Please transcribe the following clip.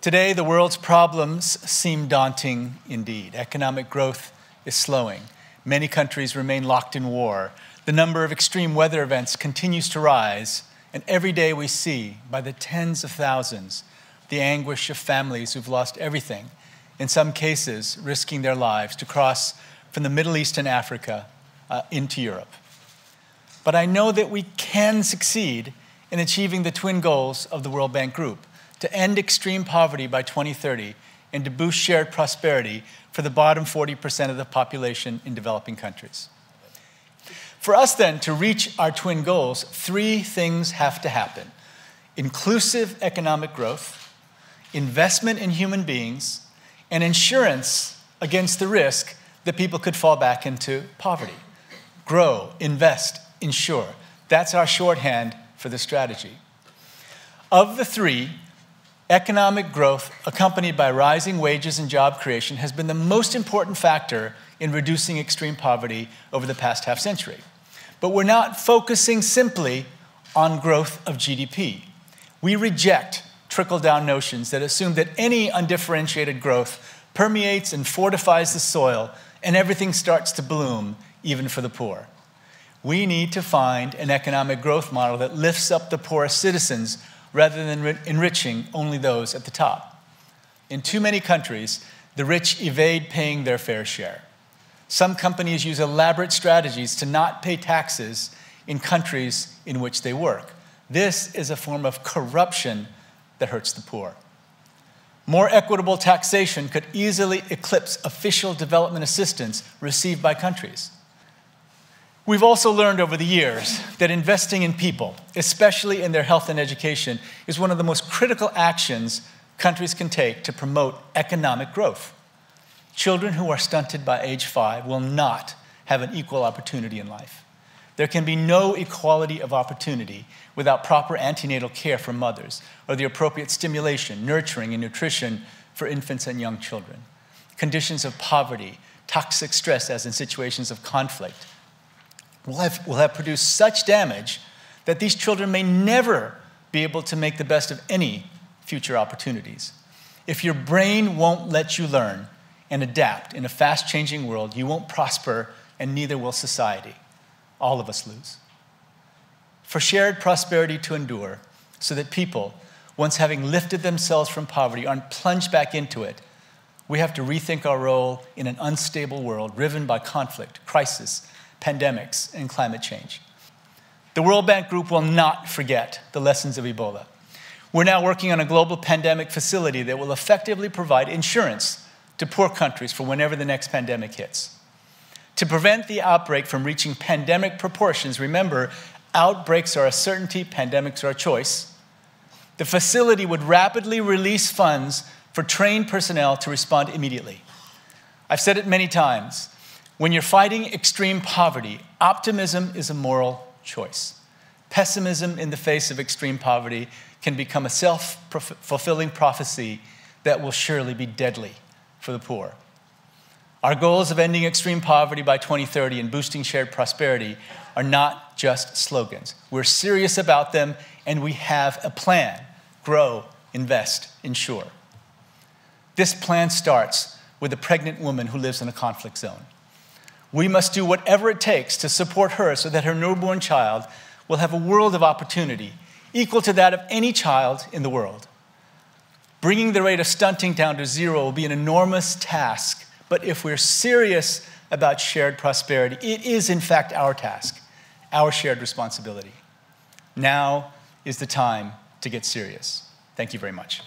Today, the world's problems seem daunting indeed. Economic growth is slowing. Many countries remain locked in war. The number of extreme weather events continues to rise, and every day we see, by the tens of thousands, the anguish of families who've lost everything, in some cases risking their lives to cross from the Middle East and Africa into Europe. But I know that we can succeed in achieving the twin goals of the World Bank Group: to end extreme poverty by 2030 and to boost shared prosperity for the bottom 40% of the population in developing countries. For us then to reach our twin goals, three things have to happen: inclusive economic growth, investment in human beings, and insurance against the risk that people could fall back into poverty. Grow, invest, insure. That's our shorthand for the strategy. Of the three, economic growth accompanied by rising wages and job creation has been the most important factor in reducing extreme poverty over the past half-century. But we're not focusing simply on growth of GDP. We reject trickle-down notions that assume that any undifferentiated growth permeates and fortifies the soil and everything starts to bloom, even for the poor. We need to find an economic growth model that lifts up the poorest citizens rather than enriching only those at the top. In too many countries, the rich evade paying their fair share. Some companies use elaborate strategies to not pay taxes in countries in which they work. This is a form of corruption that hurts the poor. More equitable taxation could easily eclipse official development assistance received by countries. We've also learned over the years that investing in people, especially in their health and education, is one of the most critical actions countries can take to promote economic growth. Children who are stunted by age 5 will not have an equal opportunity in life. There can be no equality of opportunity without proper antenatal care for mothers or the appropriate stimulation, nurturing, and nutrition for infants and young children. Conditions of poverty, toxic stress, as in situations of conflict, will have produced such damage that these children may never be able to make the best of any future opportunities. If your brain won't let you learn and adapt in a fast-changing world, you won't prosper, and neither will society. All of us lose. For shared prosperity to endure, so that people, once having lifted themselves from poverty, aren't plunged back into it, we have to rethink our role in an unstable world riven by conflict, crisis, pandemics, and climate change. The World Bank Group will not forget the lessons of Ebola. We're now working on a global pandemic facility that will effectively provide insurance to poor countries for whenever the next pandemic hits. To prevent the outbreak from reaching pandemic proportions, remember, outbreaks are a certainty, pandemics are a choice. The facility would rapidly release funds for trained personnel to respond immediately. I've said it many times. When you're fighting extreme poverty, optimism is a moral choice. Pessimism in the face of extreme poverty can become a self-fulfilling prophecy that will surely be deadly for the poor. Our goals of ending extreme poverty by 2030 and boosting shared prosperity are not just slogans. We're serious about them, and we have a plan: grow, invest, insure. This plan starts with a pregnant woman who lives in a conflict zone. We must do whatever it takes to support her so that her newborn child will have a world of opportunity equal to that of any child in the world. Bringing the rate of stunting down to 0 will be an enormous task, but if we're serious about shared prosperity, it is in fact our task, our shared responsibility. Now is the time to get serious. Thank you very much.